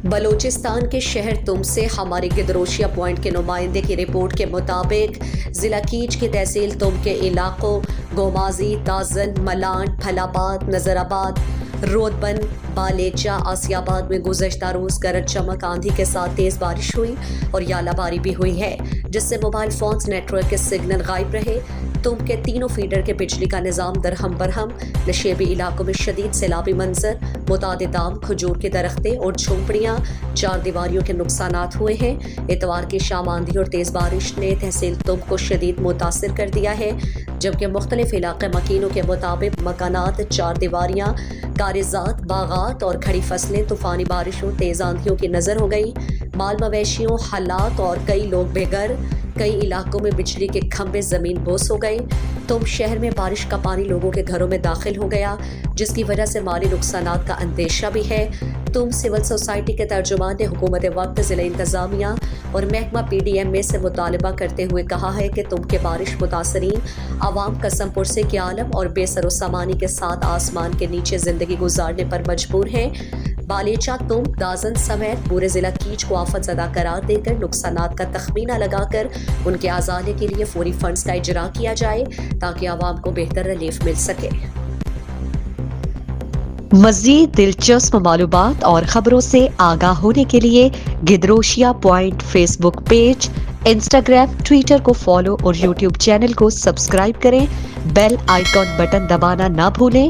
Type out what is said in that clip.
بلوچستان کے شہر تم سے ہمارے گدروشیا پوائنٹ کے نمائندے کی رپورٹ کے مطابق ضلع کیچ کی تحصیل تم کے علاقوں گومازی، تازن، ملانڈ، پھلاباد، نظر آباد، رودبند، بالیچا، آسیہ آباد میں گزشتہ روز گرج چمک آندھی کے ساتھ تیز بارش ہوئی اور یالہ باری بھی ہوئی ہے، جس سے موبائل فونز نیٹ ورک کے سگنل غائب رہے۔ تم کے تینوں فیڈر کے بجلی کا نظام درہم برہم، نشیبی علاقوں میں شدید سیلابی منظر، متعدد آم، کھجور کے درختیں اور جھونپڑیاں، چار دیواریوں کے نقصانات ہوئے ہیں۔ اتوار کی شام آندھی اور تیز بارش نے تحصیل تم کو شدید متاثر کر دیا ہے، جبکہ مختلف علاقے مکینوں کے مطابق مکانات، چار دیواریاں، کاریزات، باغات اور کھڑی فصلیں طوفانی بارشوں، تیز آندھیوں کی نظر ہو گئی۔ مال مویشیوں ہلاک اور کئی لوگ بے گھر، کئی علاقوں میں بجلی کے کھمبے زمین بوس ہو گئے۔ تم شہر میں بارش کا پانی لوگوں کے گھروں میں داخل ہو گیا، جس کی وجہ سے مالی نقصانات کا اندیشہ بھی ہے۔ تم سول سوسائٹی کے ترجمان نے حکومت وقت، ضلع انتظامیہ اور محکمہ پی ڈی ایم اے سے مطالبہ کرتے ہوئے کہا ہے کہ تم کے بارش متاثرین عوام قسم پرسی کے عالم اور بے سر و سامانی کے ساتھ آسمان کے نیچے زندگی گزارنے پر مجبور ہیں۔ بالیچا، تم، دازن سمیت پورے ضلع کیچ کو آفت زدہ قرار دے کر نقصانات کا تخمینہ لگا کر ان کے ازالے کے لیے فوری فنڈز کا اجرا کیا جائے تاکہ عوام کو بہتر ریلیف مل سکے۔ مزید دلچسپ معلومات اور خبروں سے آگاہ ہونے کے لیے Gedrosia point Facebook page, Instagram, Twitter کو فالو اور یوٹیوب چینل کو سبسکرائب کریں۔ بیل آئیکن بٹن دبانا نہ بھولیں